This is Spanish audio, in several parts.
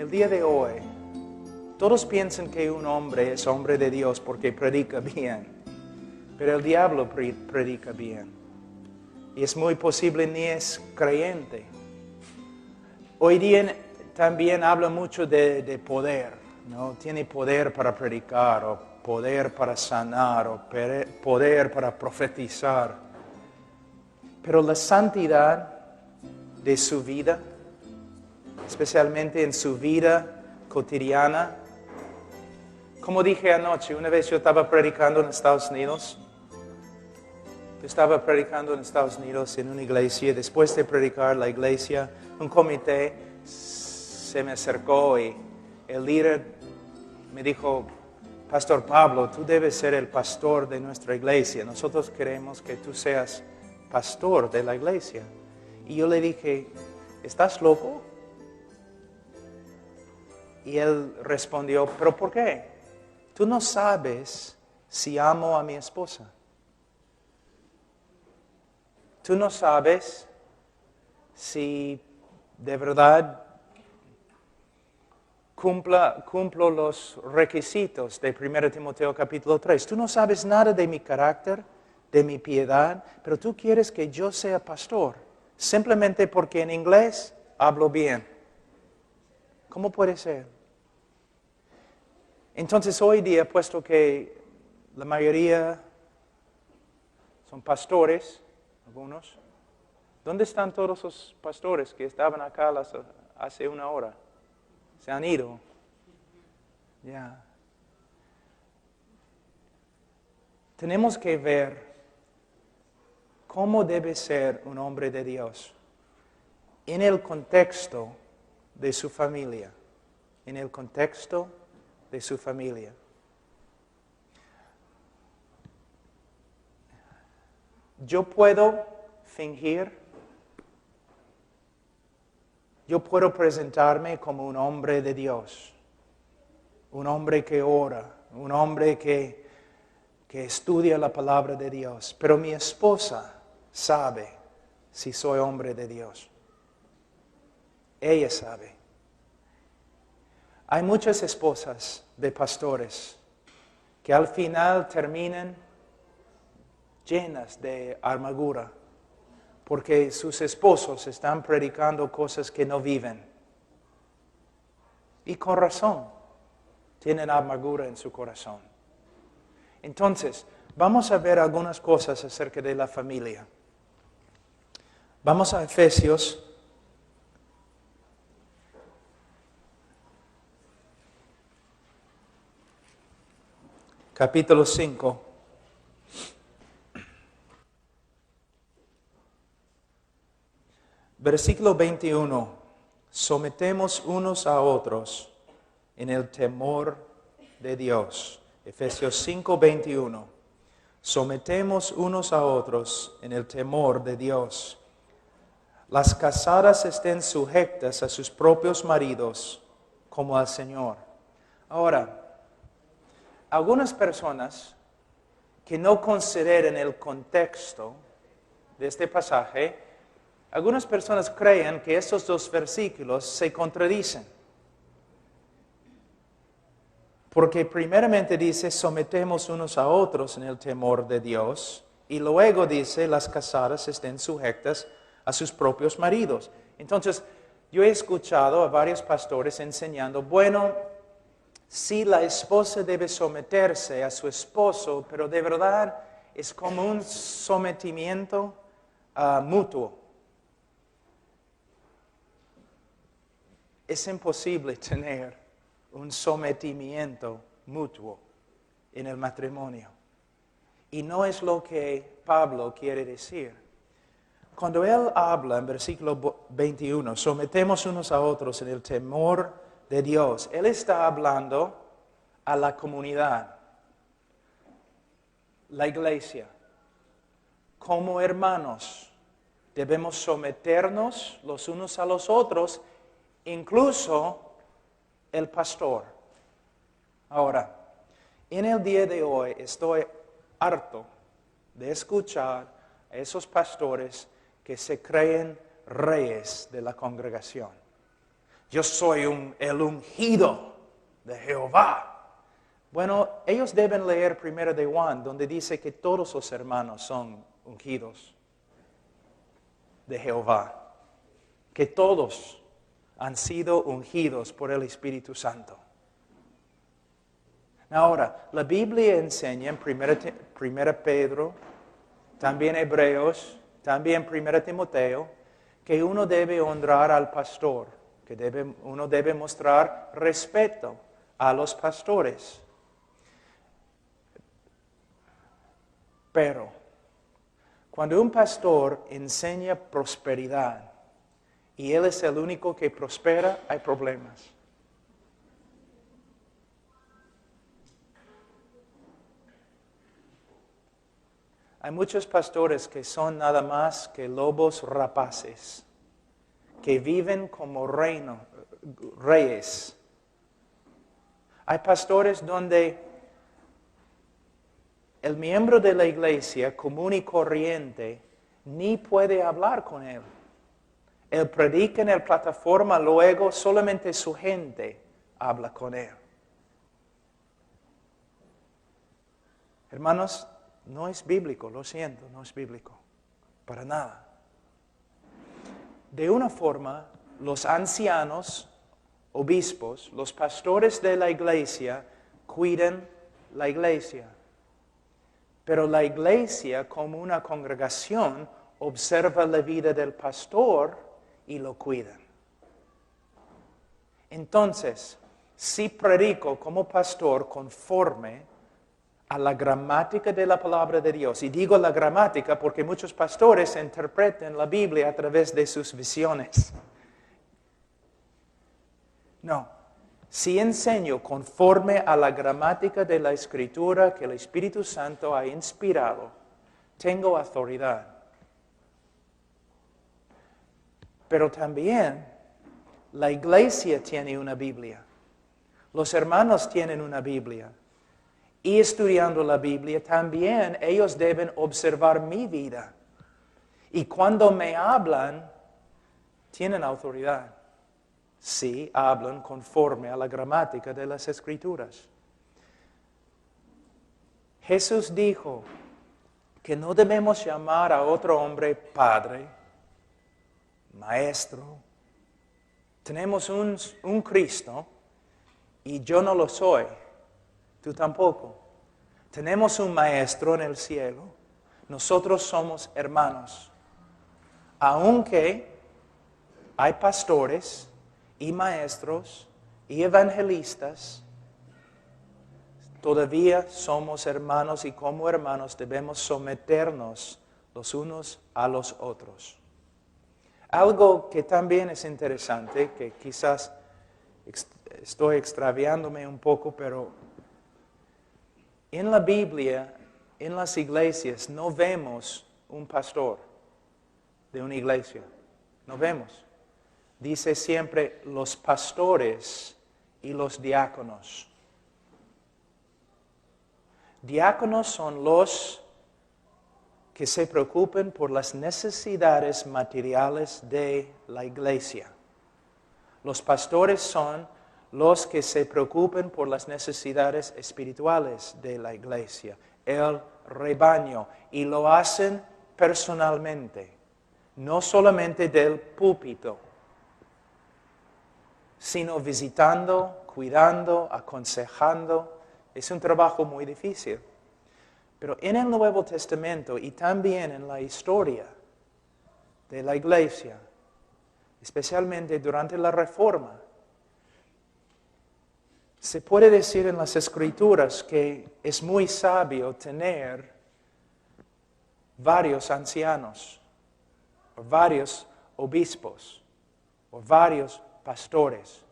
el día de hoy, todos piensan que un hombre es hombre de Dios porque predica bien, pero el diablo predica bien. Y es muy posible ni es creyente. Hoy día también habla mucho de poder, ¿no? Tiene poder para predicar, o poder para sanar, o poder para profetizar. Pero la santidad de su vida, especialmente en su vida cotidiana, como dije anoche, una vez yo estaba predicando en Estados Unidos. Yo estaba predicando en Estados Unidos en una iglesia. Después de predicar la iglesia, un comité se me acercó y el líder me dijo: Pastor Pablo, tú debes ser el pastor de nuestra iglesia. Nosotros queremos que tú seas pastor de la iglesia. Y yo le dije: ¿estás loco? Y él respondió: ¿pero por qué? Tú no sabes si amo a mi esposa. Tú no sabes si de verdad cumplo los requisitos de 1 Timoteo capítulo 3. Tú no sabes nada de mi carácter, de mi piedad, pero tú quieres que yo sea pastor, simplemente porque en inglés hablo bien. ¿Cómo puede ser? Entonces hoy día, puesto que la mayoría son pastores, algunos, ¿dónde están todos los pastores que estaban acá hace una hora? Se han ido. Ya. Tenemos que ver cómo debe ser un hombre de Dios en el contexto de su familia. En el contexto de su familia. Yo puedo fingir, yo puedo presentarme como un hombre de Dios, un hombre que ora, un hombre que estudia la palabra de Dios, pero mi esposa sabe si soy hombre de Dios. Ella sabe. Hay muchas esposas de pastores que al final terminan llenas de amargura, porque sus esposos están predicando cosas que no viven. Y con razón, tienen amargura en su corazón. Entonces, vamos a ver algunas cosas acerca de la familia. Vamos a Efesios capítulo 5. Versículo 21. Sometemos unos a otros en el temor de Dios. Efesios 5, 21. Sometemos unos a otros en el temor de Dios. Las casadas estén sujetas a sus propios maridos como al Señor. Ahora, algunas personas que no consideran el contexto de este pasaje, algunas personas creen que estos dos versículos se contradicen. Porque primeramente dice, sometemos unos a otros en el temor de Dios, y luego dice, las casadas estén sujetas a sus propios maridos. Entonces, yo he escuchado a varios pastores enseñando, bueno, sí, la esposa debe someterse a su esposo, pero de verdad es como un sometimiento mutuo. Es imposible tener un sometimiento mutuo en el matrimonio. Y no es lo que Pablo quiere decir. Cuando él habla en versículo 21, sometemos unos a otros en el temor de Dios, él está hablando a la comunidad, la iglesia. Como hermanos, debemos someternos los unos a los otros, incluso el pastor. Ahora, en el día de hoy estoy harto de escuchar a esos pastores que se creen reyes de la congregación. Yo soy el ungido de Jehová. Bueno, ellos deben leer 1 de Juan, donde dice que todos los hermanos son ungidos de Jehová. Que todos han sido ungidos por el Espíritu Santo. Ahora, la Biblia enseña en 1 Pedro, también Hebreos, también 1 Timoteo, que uno debe honrar al pastor, que uno debe mostrar respeto a los pastores. Pero, cuando un pastor enseña prosperidad y él es el único que prospera, hay problemas. Hay muchos pastores que son nada más que lobos rapaces, que viven como reyes. Hay pastores donde el miembro de la iglesia común y corriente ni puede hablar con él. Él predica en la plataforma, luego solamente su gente habla con él. Hermanos, no es bíblico, lo siento, no es bíblico, para nada. De una forma, los ancianos, obispos, los pastores de la iglesia, cuidan la iglesia. Pero la iglesia, como una congregación, observa la vida del pastor y lo cuidan. Entonces, si predico como pastor conforme a la gramática de la palabra de Dios. Y digo la gramática porque muchos pastores interpretan la Biblia a través de sus visiones. No, si enseño conforme a la gramática de la Escritura que el Espíritu Santo ha inspirado, tengo autoridad. Pero también la iglesia tiene una Biblia. Los hermanos tienen una Biblia. Y estudiando la Biblia, también ellos deben observar mi vida. Y cuando me hablan, tienen autoridad. Sí, hablan conforme a la gramática de las Escrituras. Jesús dijo que no debemos llamar a otro hombre padre, maestro. Tenemos un Cristo y yo no lo soy. Tú tampoco. Tenemos un maestro en el cielo. Nosotros somos hermanos. Aunque hay pastores y maestros y evangelistas, todavía somos hermanos y como hermanos debemos someternos los unos a los otros. Algo que también es interesante, que quizás estoy extraviándome un poco, pero en la Biblia, en las iglesias, no vemos un pastor de una iglesia. No vemos. Dice siempre los pastores y los diáconos. Diáconos son los que se preocupan por las necesidades materiales de la iglesia. Los pastores son los que se preocupan por las necesidades espirituales de la iglesia, el rebaño, y lo hacen personalmente, no solamente del púlpito, sino visitando, cuidando, aconsejando. Es un trabajo muy difícil. Pero en el Nuevo Testamento y también en la historia de la iglesia, especialmente durante la Reforma, se puede decir en las Escrituras que es muy sabio tener varios ancianos, o varios obispos, o varios pastores.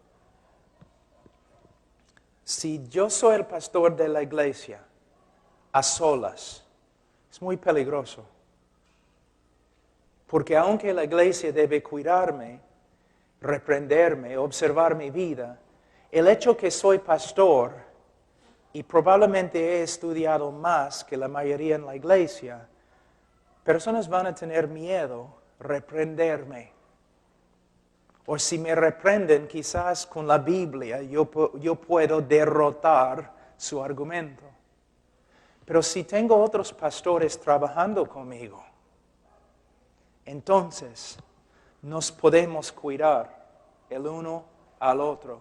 Si yo soy el pastor de la iglesia, a solas, es muy peligroso. Porque aunque la iglesia debe cuidarme, reprenderme, observar mi vida, el hecho que soy pastor y probablemente he estudiado más que la mayoría en la iglesia, personas van a tener miedo reprenderme O si me reprenden, quizás con la Biblia yo puedo derrotar su argumento. Pero si tengo otros pastores trabajando conmigo, entonces nos podemos cuidar el uno al otro.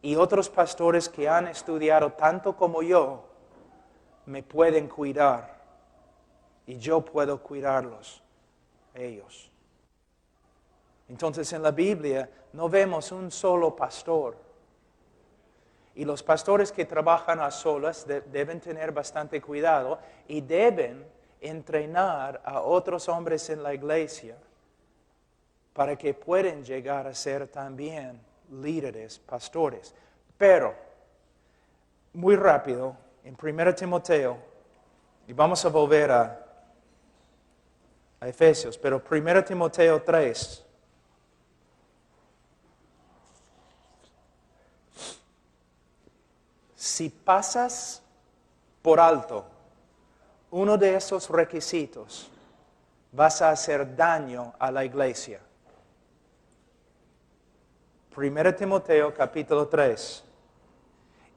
Y otros pastores que han estudiado tanto como yo, me pueden cuidar. Y yo puedo cuidarlos, ellos. Entonces en la Biblia no vemos un solo pastor. Y los pastores que trabajan a solas deben tener bastante cuidado y deben entrenar a otros hombres en la iglesia para que puedan llegar a ser también líderes, pastores. Pero, muy rápido, en 1 Timoteo, y vamos a volver a Efesios, pero 1 Timoteo 3. Si pasas por alto uno de esos requisitos, vas a hacer daño a la iglesia. 1 Timoteo capítulo 3.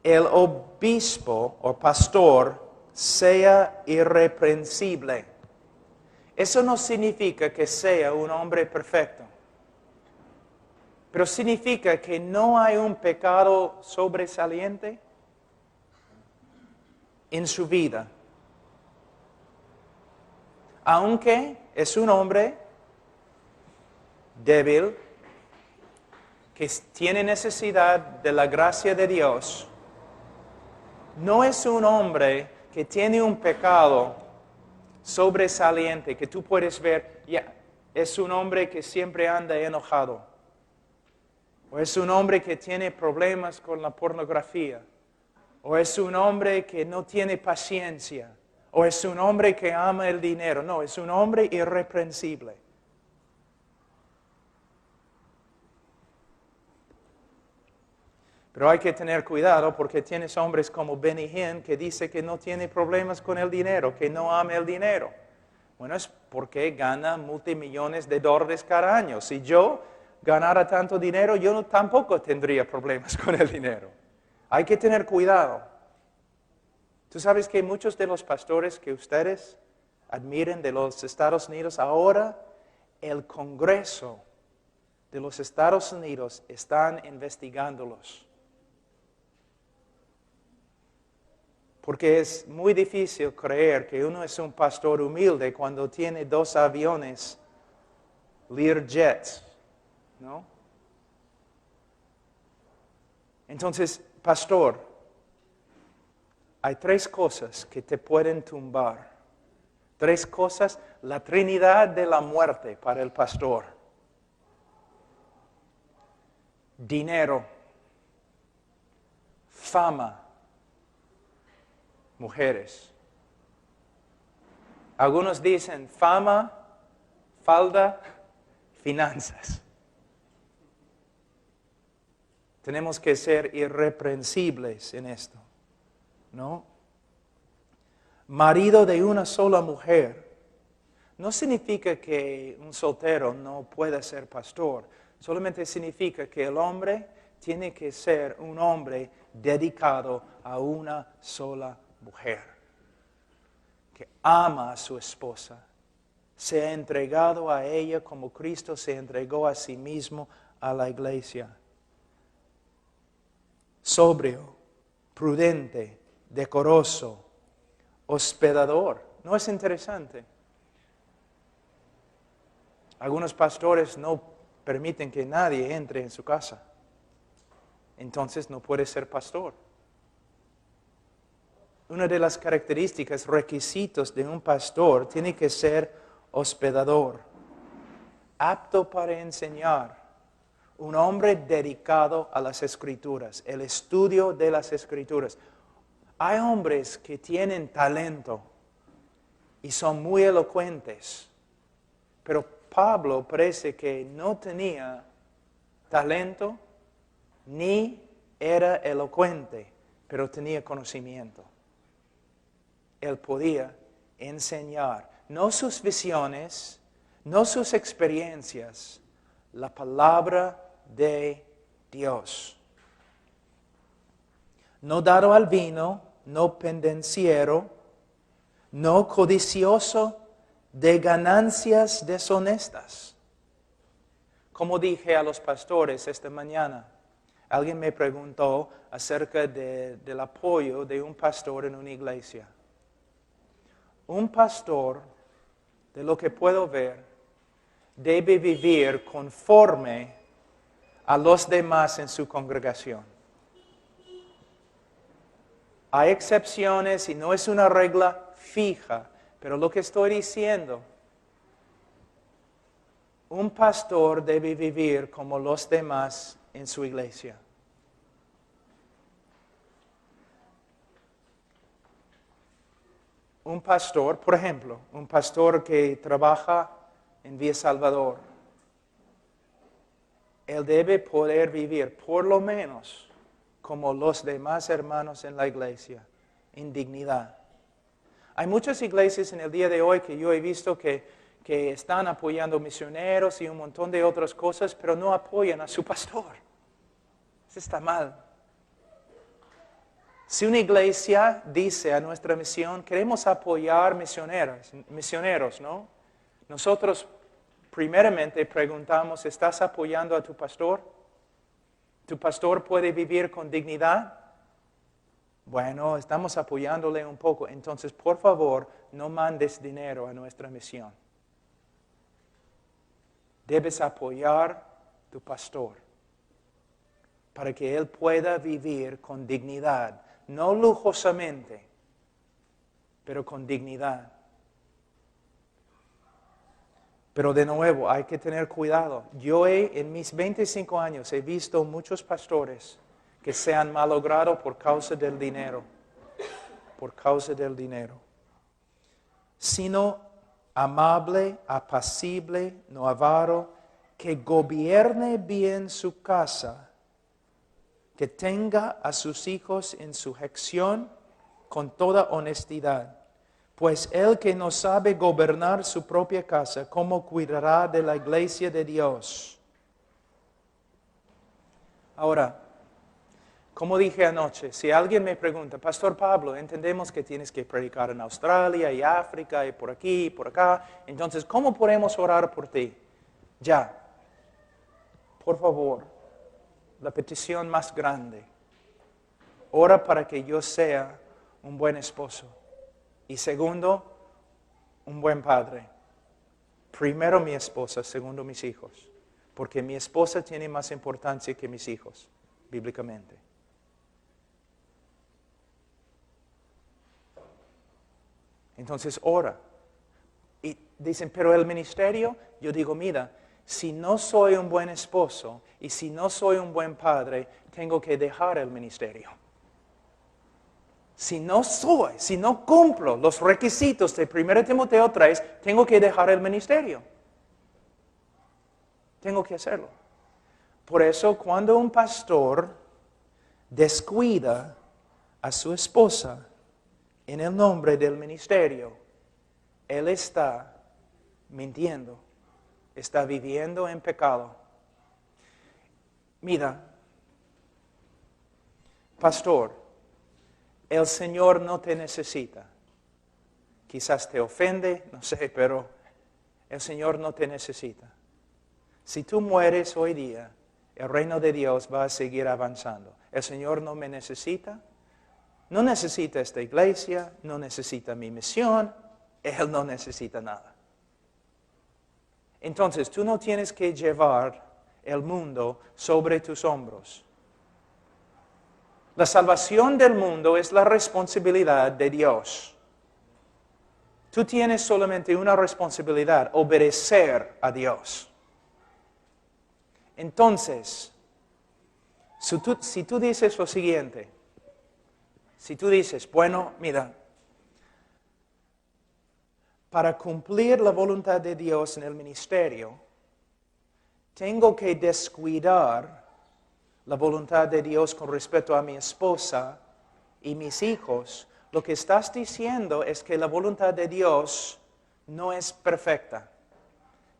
El obispo o pastor sea irreprensible. Eso no significa que sea un hombre perfecto, pero significa que no hay un pecado sobresaliente en su vida. Aunque es un hombre débil, que tiene necesidad de la gracia de Dios, no es un hombre que tiene un pecado sobresaliente, que tú puedes ver, es un hombre que siempre anda enojado, o es un hombre que tiene problemas con la pornografía, o es un hombre que no tiene paciencia, o es un hombre que ama el dinero. No, es un hombre irreprensible. Pero hay que tener cuidado porque tienes hombres como Benny Hinn que dice que no tiene problemas con el dinero, que no ama el dinero. Bueno, es porque gana multimillones de dólares cada año. Si yo ganara tanto dinero, yo tampoco tendría problemas con el dinero. Hay que tener cuidado. Tú sabes que muchos de los pastores que ustedes admiren de los Estados Unidos, ahora el Congreso de los Estados Unidos están investigándolos. Porque es muy difícil creer que uno es un pastor humilde cuando tiene 2 aviones Learjet, ¿no? Entonces, pastor, hay 3 cosas que te pueden tumbar. 3 cosas, la trinidad de la muerte para el pastor. Dinero, fama, mujeres. Algunos dicen fama, falda, finanzas. Tenemos que ser irreprensibles en esto, ¿no? Marido de una sola mujer no significa que un soltero no pueda ser pastor. Solamente significa que el hombre tiene que ser un hombre dedicado a una sola mujer, que ama a su esposa, se ha entregado a ella como Cristo se entregó a sí mismo a la iglesia. Sobrio, prudente, decoroso, hospedador. ¿No es interesante? Algunos pastores no permiten que nadie entre en su casa. Entonces no puede ser pastor. Una de las características, requisitos de un pastor tiene que ser hospedador, apto para enseñar, un hombre dedicado a las Escrituras, el estudio de las Escrituras. Hay hombres que tienen talento y son muy elocuentes, pero Pablo parece que no tenía talento ni era elocuente, pero tenía conocimiento. Él podía enseñar, no sus visiones, no sus experiencias, la palabra de Dios. No dado al vino, no pendenciero, no codicioso de ganancias deshonestas. Como dije a los pastores esta mañana, alguien me preguntó acerca del apoyo de un pastor en una iglesia. Un pastor, de lo que puedo ver, debe vivir conforme a los demás en su congregación. Hay excepciones y no es una regla fija, pero lo que estoy diciendo, un pastor debe vivir como los demás en su iglesia. Un pastor, por ejemplo, un pastor que trabaja en Villa Salvador, él debe poder vivir por lo menos como los demás hermanos en la iglesia, en dignidad. Hay muchas iglesias en el día de hoy que yo he visto que están apoyando misioneros y un montón de otras cosas, pero no apoyan a su pastor. Eso está mal. Si una iglesia dice a nuestra misión, queremos apoyar misioneros, ¿no? Nosotros primeramente preguntamos, ¿estás apoyando a tu pastor? ¿Tu pastor puede vivir con dignidad? Bueno, estamos apoyándole un poco. Entonces, por favor, no mandes dinero a nuestra misión. Debes apoyar a tu pastor para que él pueda vivir con dignidad. No lujosamente, pero con dignidad. Pero de nuevo, hay que tener cuidado. Yo en mis 25 años he visto muchos pastores que se han malogrado por causa del dinero. Por causa del dinero. Sino amable, apacible, no avaro, que gobierne bien su casa, que tenga a sus hijos en sujeción con toda honestidad. Pues el que no sabe gobernar su propia casa, ¿cómo cuidará de la iglesia de Dios? Ahora, como dije anoche, si alguien me pregunta, Pastor Pablo, entendemos que tienes que predicar en Australia y África y por aquí y por acá, entonces, ¿cómo podemos orar por ti? Ya, por favor, la petición más grande, ora para que yo sea un buen esposo. Y segundo, un buen padre. Primero mi esposa, segundo mis hijos. Porque mi esposa tiene más importancia que mis hijos, bíblicamente. Entonces ora. Y dicen, pero el ministerio, yo digo, mira, si no soy un buen esposo y si no soy un buen padre, tengo que dejar el ministerio. Si no cumplo los requisitos de 1 Timoteo 3, tengo que dejar el ministerio. Tengo que hacerlo. Por eso, cuando un pastor descuida a su esposa en el nombre del ministerio, él está mintiendo, está viviendo en pecado. Mira, pastor, el Señor no te necesita. Quizás te ofende, no sé, pero el Señor no te necesita. Si tú mueres hoy día, el reino de Dios va a seguir avanzando. El Señor no me necesita. No necesita esta iglesia, no necesita mi misión. Él no necesita nada. Entonces, tú no tienes que llevar el mundo sobre tus hombros. La salvación del mundo es la responsabilidad de Dios. Tú tienes solamente una responsabilidad, obedecer a Dios. Entonces, si tú dices lo siguiente, si tú dices, bueno, mira, para cumplir la voluntad de Dios en el ministerio, tengo que descuidar la voluntad de Dios con respecto a mi esposa y mis hijos. Lo que estás diciendo es que la voluntad de Dios no es perfecta.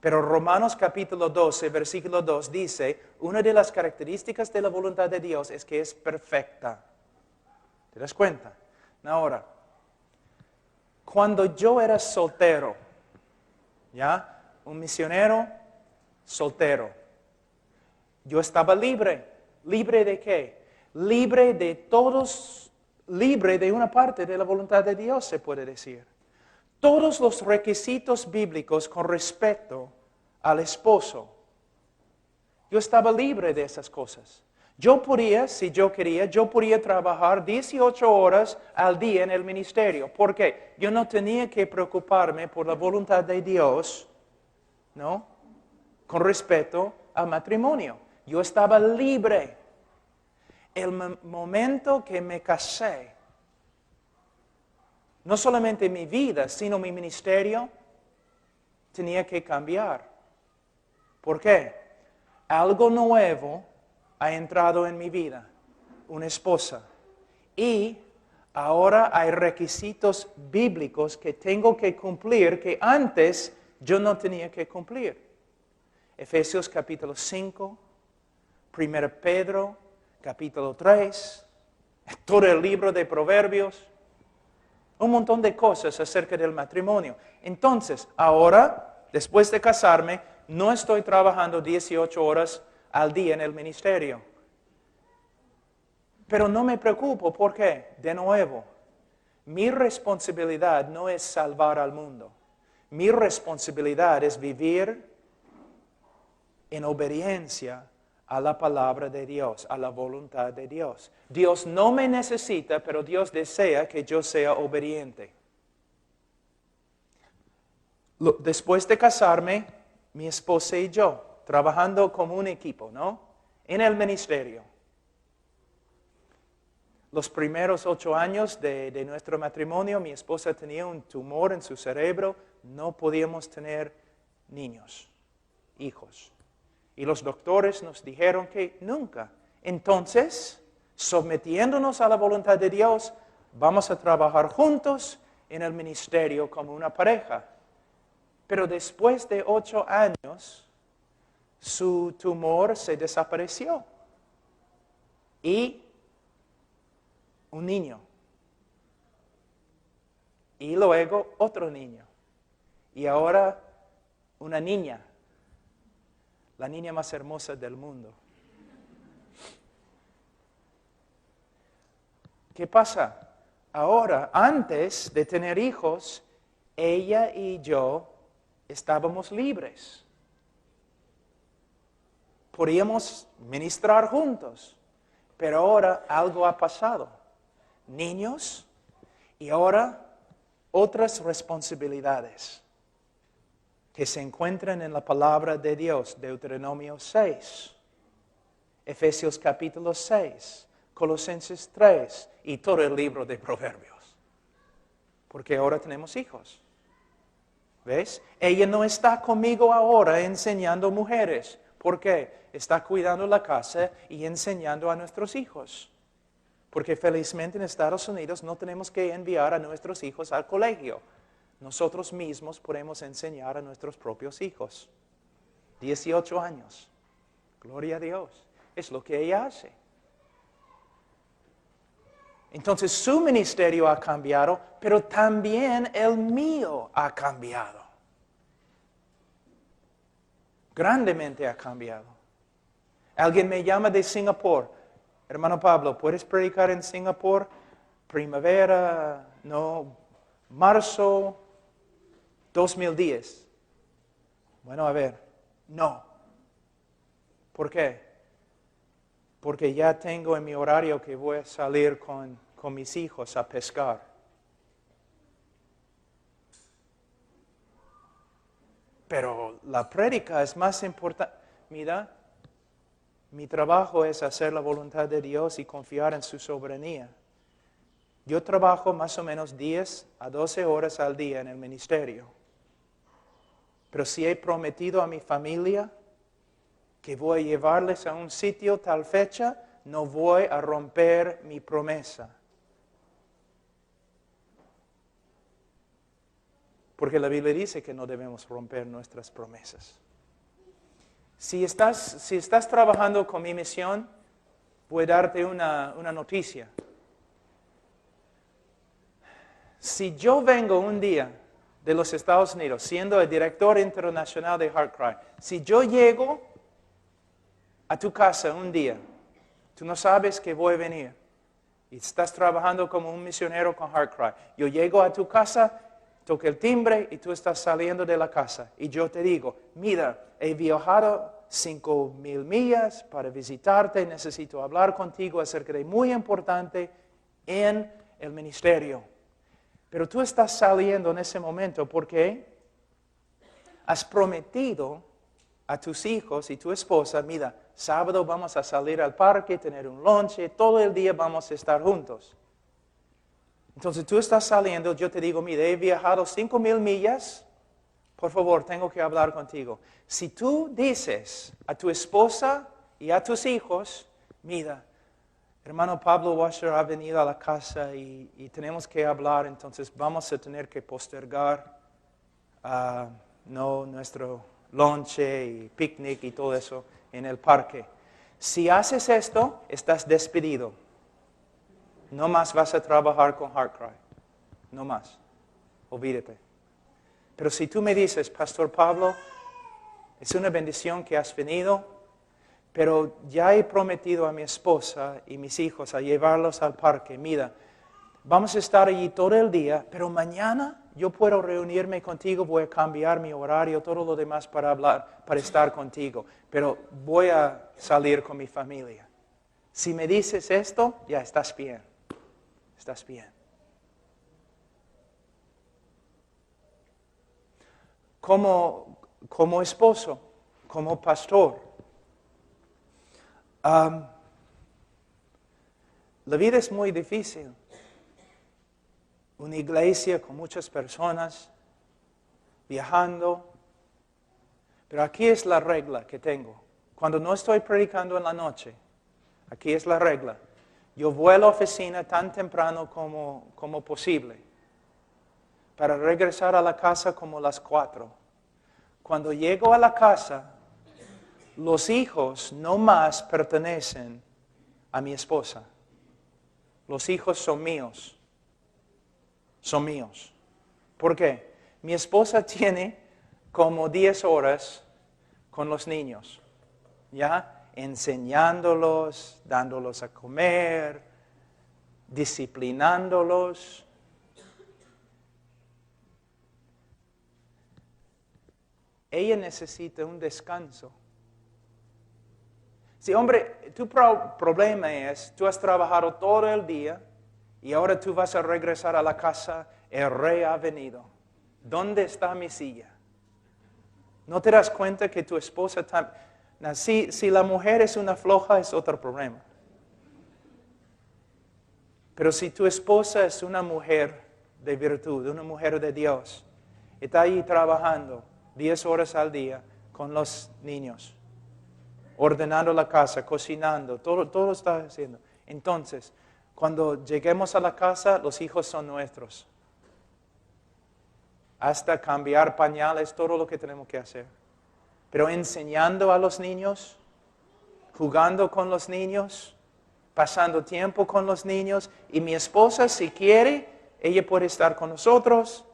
Pero Romanos capítulo 12, versículo 2 dice, una de las características de la voluntad de Dios es que es perfecta. ¿Te das cuenta? Ahora, cuando yo era soltero, ¿ya? Un misionero soltero, yo estaba libre. ¿Libre de qué? Libre de todos, libre de una parte de la voluntad de Dios, se puede decir. Todos los requisitos bíblicos con respecto al esposo. Yo estaba libre de esas cosas. Yo podía, si yo quería, yo podía trabajar 18 horas al día en el ministerio. ¿Por qué? Yo no tenía que preocuparme por la voluntad de Dios, ¿no? Con respecto al matrimonio. Yo estaba libre. El momento que me casé, no solamente mi vida, sino mi ministerio, tenía que cambiar. ¿Por qué? Algo nuevo ha entrado en mi vida, una esposa. Y ahora hay requisitos bíblicos que tengo que cumplir que antes yo no tenía que cumplir. Efesios capítulo 5, 1 Pedro capítulo 3, todo el libro de Proverbios, un montón de cosas acerca del matrimonio. Entonces, ahora, después de casarme, no estoy trabajando 18 horas al día en el ministerio. Pero no me preocupo, ¿por qué? De nuevo, mi responsabilidad no es salvar al mundo. Mi responsabilidad es vivir en obediencia a la palabra de Dios, a la voluntad de Dios. Dios no me necesita, pero Dios desea que yo sea obediente. Después de casarme, mi esposa y yo, trabajando como un equipo, ¿no? En el ministerio. Los primeros 8 años de nuestro matrimonio, mi esposa tenía un tumor en su cerebro, no podíamos tener niños, hijos. Y los doctores nos dijeron que nunca. Entonces, sometiéndonos a la voluntad de Dios, vamos a trabajar juntos en el ministerio como una pareja. Pero después de 8 años, su tumor se desapareció. Y un niño. Y luego otro niño. Y ahora una niña. La niña más hermosa del mundo. ¿Qué pasa? Ahora, antes de tener hijos, ella y yo estábamos libres. Podíamos ministrar juntos. Pero ahora algo ha pasado. Niños y ahora otras responsabilidades que se encuentran en la palabra de Dios, Deuteronomio 6, Efesios capítulo 6, Colosenses 3 y todo el libro de Proverbios. Porque ahora tenemos hijos. ¿Ves? Ella no está conmigo ahora enseñando mujeres. ¿Por qué? Está cuidando la casa y enseñando a nuestros hijos. Porque felizmente en Estados Unidos no tenemos que enviar a nuestros hijos al colegio. Nosotros mismos podemos enseñar a nuestros propios hijos. 18 años. Gloria a Dios. Es lo que ella hace. Entonces su ministerio ha cambiado, pero también el mío ha cambiado. Grandemente ha cambiado. Alguien me llama de Singapur. Hermano Pablo, ¿puedes predicar en Singapur? Primavera, no, marzo 2010. Bueno, a ver, no. ¿Por qué? Porque ya tengo en mi horario que voy a salir con mis hijos a pescar. Pero la prédica es más importante. Mira, mi trabajo es hacer la voluntad de Dios y confiar en su soberanía. Yo trabajo más o menos 10 a 12 horas al día en el ministerio. Pero si he prometido a mi familia que voy a llevarles a un sitio tal fecha, no voy a romper mi promesa. Porque la Biblia dice que no debemos romper nuestras promesas. Si estás trabajando con mi misión, voy a darte una noticia. Si yo vengo un día de los Estados Unidos, siendo el director internacional de HeartCry, si yo llego a tu casa un día, tú no sabes que voy a venir, y estás trabajando como un misionero con HeartCry, yo llego a tu casa, toco el timbre y tú estás saliendo de la casa, y yo te digo, mira, he viajado 5,000 millas para visitarte, necesito hablar contigo acerca de muy importante en el ministerio. Pero tú estás saliendo en ese momento porque has prometido a tus hijos y tu esposa, mira, sábado vamos a salir al parque, tener un lonche, todo el día vamos a estar juntos. Entonces tú estás saliendo, yo te digo, mira, he viajado 5,000 millas, por favor, tengo que hablar contigo. Si tú dices a tu esposa y a tus hijos, mira, hermano Pablo Washer ha venido a la casa y tenemos que hablar, entonces vamos a tener que postergar nuestro lonche y picnic y todo eso en el parque. Si haces esto, estás despedido. No más vas a trabajar con HeartCry. No más. Olvídate. Pero si tú me dices, Pastor Pablo, es una bendición que has venido, pero ya he prometido a mi esposa y mis hijos a llevarlos al parque. Mira, vamos a estar allí todo el día, pero mañana yo puedo reunirme contigo, voy a cambiar mi horario, todo lo demás para hablar, para estar contigo. Pero voy a salir con mi familia. Si me dices esto, ya estás bien. Estás bien. Como esposo, como pastor, la vida es muy difícil. Una iglesia con muchas personas viajando. Pero aquí es la regla que tengo. Cuando no estoy predicando en la noche, aquí es la regla. Yo voy a la oficina tan temprano como posible para regresar a la casa como las 4. Cuando llego a la casa, los hijos no más pertenecen a mi esposa. Los hijos son míos. Son míos. ¿Por qué? Mi esposa tiene como 10 horas con los niños, ¿ya? Enseñándolos, dándolos a comer, disciplinándolos. Ella necesita un descanso. Sí, hombre, tu problema es, tú has trabajado todo el día y ahora tú vas a regresar a la casa, el rey ha venido. ¿Dónde está mi silla? ¿No te das cuenta que tu esposa si la mujer es una floja es otro problema. Pero si tu esposa es una mujer de virtud, una mujer de Dios, está ahí trabajando 10 horas al día con los niños, ordenando la casa, cocinando, todo está haciendo. Entonces, cuando lleguemos a la casa, los hijos son nuestros. Hasta cambiar pañales, todo lo que tenemos que hacer. Pero enseñando a los niños, jugando con los niños, pasando tiempo con los niños. Y mi esposa, si quiere, ella puede estar con nosotros.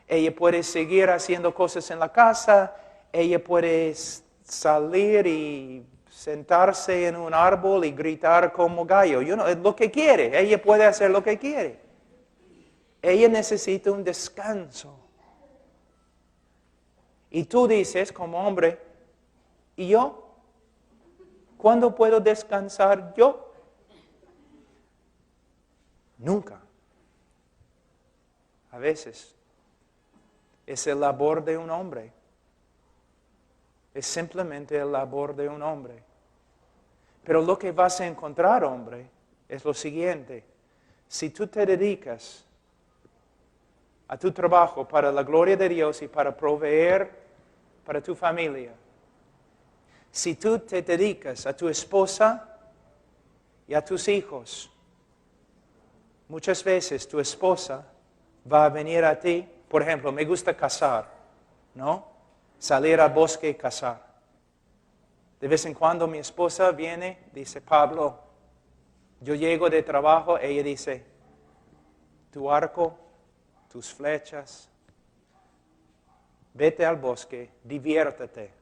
Ella puede seguir haciendo cosas en la casa. Ella puede salir y sentarse en un árbol y gritar como gallo. Es lo que quiere. Ella puede hacer lo que quiere. Ella necesita un descanso. Y tú dices, como hombre, ¿y yo? ¿Cuándo puedo descansar yo? Nunca. A veces es el labor de un hombre. Es simplemente el labor de un hombre. Pero lo que vas a encontrar, hombre, es lo siguiente. Si tú te dedicas a tu trabajo para la gloria de Dios y para proveer para tu familia, si tú te dedicas a tu esposa y a tus hijos, muchas veces tu esposa va a venir a ti Por ejemplo, me gusta cazar, ¿no? Salir al bosque y cazar. De vez en cuando mi esposa viene, dice, Pablo, yo llego de trabajo, ella dice, tu arco, tus flechas, vete al bosque, diviértete,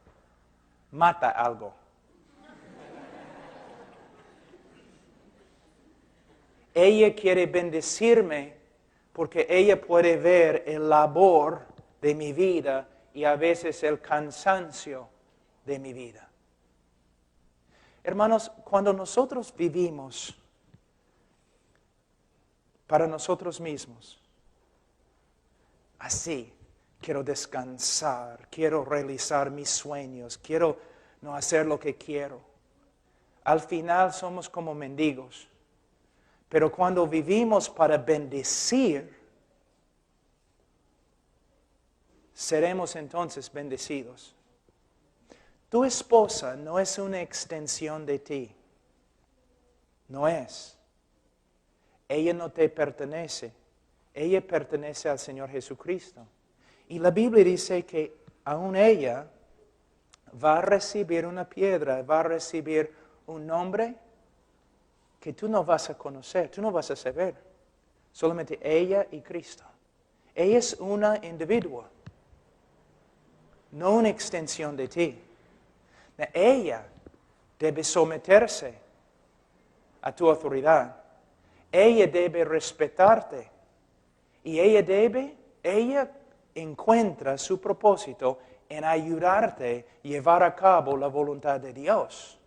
mata algo. Ella quiere bendecirme porque ella puede ver el labor de mi vida y a veces el cansancio de mi vida. Hermanos, cuando nosotros vivimos para nosotros mismos, así, quiero descansar, quiero realizar mis sueños, quiero no hacer lo que quiero. Al final somos como mendigos. Pero cuando vivimos para bendecir, seremos entonces bendecidos. Tu esposa no es una extensión de ti. No es. Ella no te pertenece. Ella pertenece al Señor Jesucristo. Y la Biblia dice que aún ella va a recibir una piedra, va a recibir un nombre que tú no vas a conocer, tú no vas a saber. Solamente ella y Cristo. Ella es una individua, no una extensión de ti. Ella debe someterse a tu autoridad. Ella debe respetarte. Y ella encuentra su propósito en ayudarte a llevar a cabo la voluntad de Dios.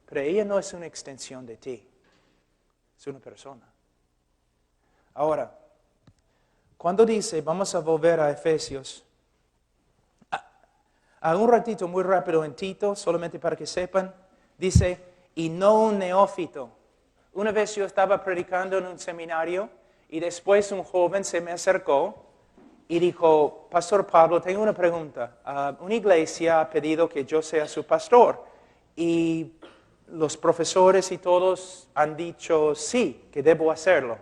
Pero ella no es una extensión de ti. Es una persona. Ahora, cuando dice, vamos a volver a Efesios, a un ratito muy rápido en Tito, solamente para que sepan, dice, y no un neófito. Una vez yo estaba predicando en un seminario y después un joven se me acercó y dijo, Pastor Pablo, tengo una pregunta. Una iglesia ha pedido que yo sea su pastor y los profesores y todos han dicho sí, que debo hacerlo.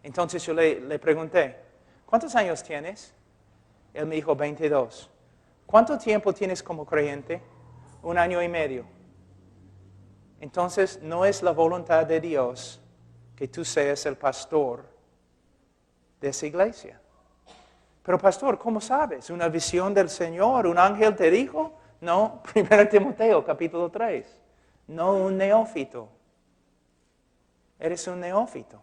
Entonces yo le pregunté, ¿cuántos años tienes? Él me dijo 22. ¿Cuánto tiempo tienes como creyente? 1 año y medio. Entonces no es la voluntad de Dios que tú seas el pastor de esa iglesia. Pero pastor, ¿cómo sabes? ¿Una visión del Señor? ¿Un ángel te dijo? No, 1 Timoteo capítulo 3. No un neófito. Eres un neófito.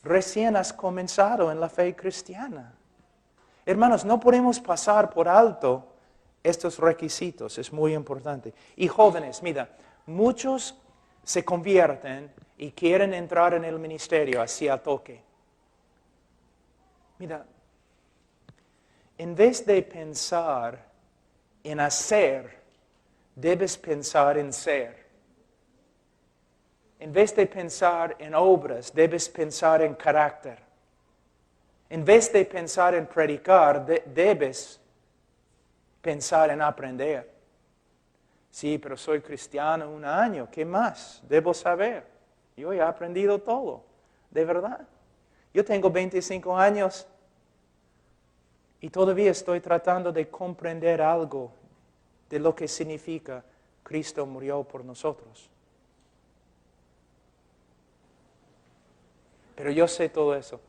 Recién has comenzado en la fe cristiana. Hermanos, no podemos pasar por alto estos requisitos. Es muy importante. Y jóvenes, mira, muchos se convierten y quieren entrar en el ministerio así a toque. Mira, en vez de pensar en hacer, debes pensar en ser. En vez de pensar en obras, debes pensar en carácter. En vez de pensar en predicar, debes pensar en aprender. Sí, pero soy cristiano 1 año, ¿qué más? Debo saber. Yo he aprendido todo, de verdad. Yo tengo 25 años y todavía estoy tratando de comprender algo de lo que significa Cristo murió por nosotros. Pero yo sé todo eso.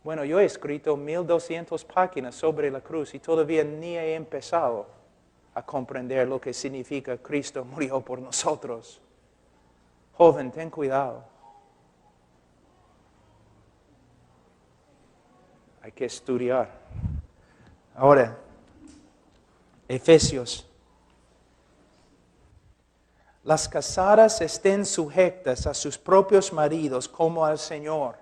Bueno, yo he escrito 1200 páginas sobre la cruz y todavía ni he empezado a comprender lo que significa Cristo murió por nosotros. Joven, ten cuidado. Hay que estudiar. Ahora, Efesios. Las casadas estén sujetas a sus propios maridos como al Señor.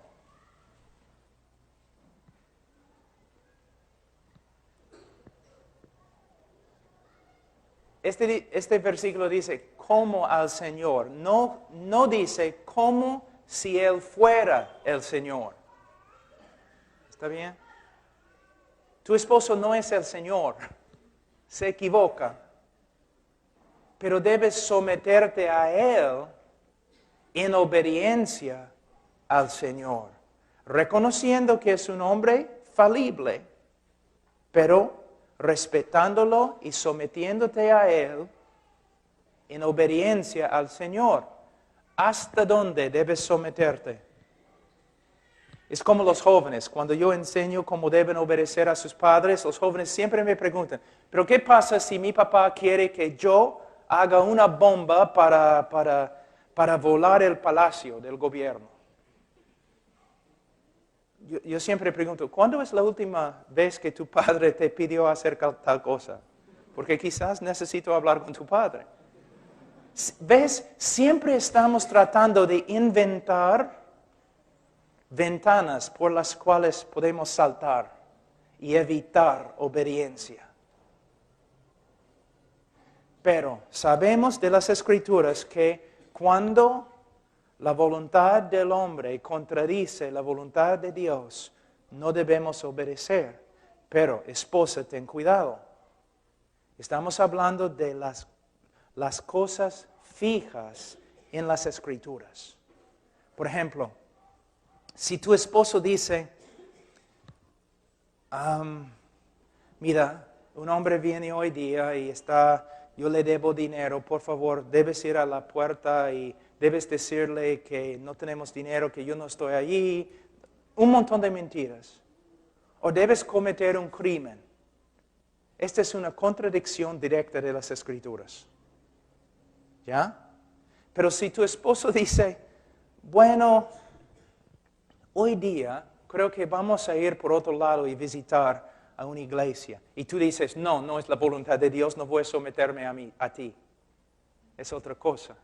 Este versículo dice, como al Señor. No dice, como si Él fuera el Señor. ¿Está bien? Tu esposo no es el Señor. Se equivoca. Pero debes someterte a Él en obediencia al Señor. Reconociendo que es un hombre falible, pero respetándolo y sometiéndote a Él en obediencia al Señor. ¿Hasta dónde debes someterte? Es como los jóvenes. Cuando yo enseño cómo deben obedecer a sus padres, los jóvenes siempre me preguntan, ¿pero qué pasa si mi papá quiere que yo haga una bomba para volar el palacio del gobierno? Yo siempre pregunto, ¿cuándo es la última vez que tu padre te pidió hacer tal cosa? Porque quizás necesito hablar con tu padre. ¿Ves? Siempre estamos tratando de inventar ventanas por las cuales podemos saltar y evitar obediencia. Pero sabemos de las Escrituras que cuando la voluntad del hombre contradice la voluntad de Dios, no debemos obedecer. Pero, esposa, ten cuidado. Estamos hablando de las cosas fijas en las Escrituras. Por ejemplo, si tu esposo dice, mira, un hombre viene hoy día y yo le debo dinero, por favor, debes ir a la puerta y debes decirle que no tenemos dinero, que yo no estoy allí, un montón de mentiras. O debes cometer un crimen. Esta es una contradicción directa de las Escrituras. ¿Ya? Pero si tu esposo dice, bueno, hoy día creo que vamos a ir por otro lado y visitar a una iglesia. Y tú dices, no es la voluntad de Dios, no voy a someterme a ti. Es otra cosa.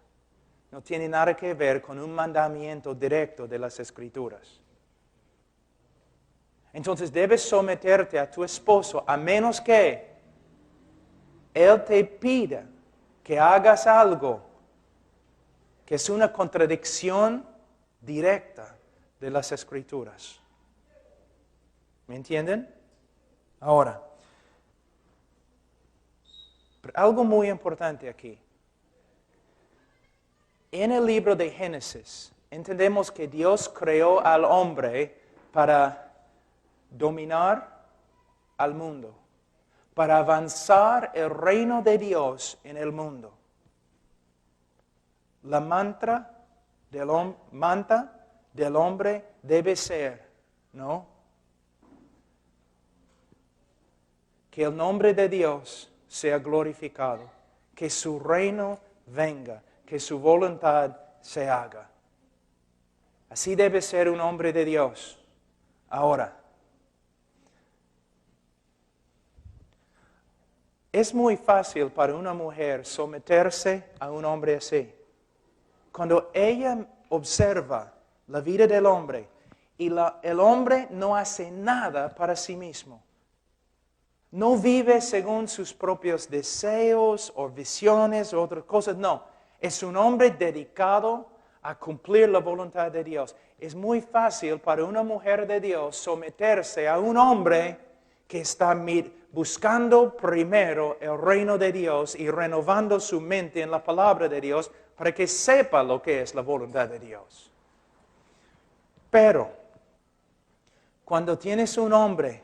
No tiene nada que ver con un mandamiento directo de las Escrituras. Entonces debes someterte a tu esposo a menos que él te pida que hagas algo que es una contradicción directa de las Escrituras. ¿Me entienden? Ahora, algo muy importante aquí. En el libro de Génesis, entendemos que Dios creó al hombre para dominar al mundo, para avanzar el reino de Dios en el mundo. La manta del hombre debe ser, ¿no? Que el nombre de Dios sea glorificado, que su reino venga, que su voluntad se haga. Así debe ser un hombre de Dios. Ahora, es muy fácil para una mujer someterse a un hombre así. Cuando ella observa la vida del hombre y el hombre no hace nada para sí mismo. No vive según sus propios deseos o visiones o otras cosas, no. Es un hombre dedicado a cumplir la voluntad de Dios. Es muy fácil para una mujer de Dios someterse a un hombre que está buscando primero el reino de Dios y renovando su mente en la palabra de Dios para que sepa lo que es la voluntad de Dios. Pero, cuando tienes un hombre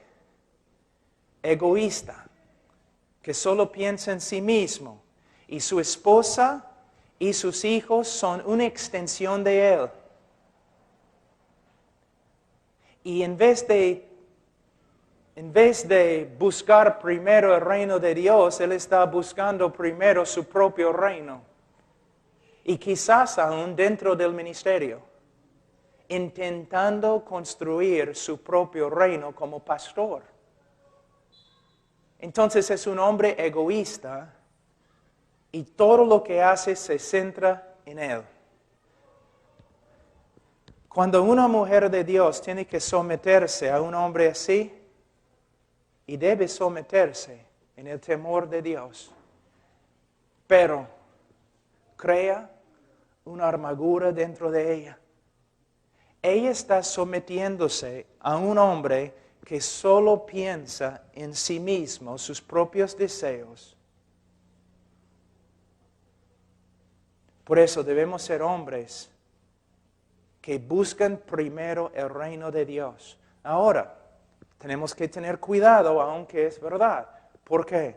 egoísta, que solo piensa en sí mismo, y su esposa y sus hijos son una extensión de él, y en vez de buscar primero el reino de Dios, él está buscando primero su propio reino. Y quizás aún dentro del ministerio, intentando construir su propio reino como pastor. Entonces es un hombre egoísta y todo lo que hace se centra en él. Cuando una mujer de Dios tiene que someterse a un hombre así, y debe someterse en el temor de Dios, pero crea una armadura dentro de ella. Ella está sometiéndose a un hombre que solo piensa en sí mismo, sus propios deseos. Por eso debemos ser hombres que buscan primero el reino de Dios. Ahora, Tenemos que tener cuidado, aunque es verdad. ¿Por qué?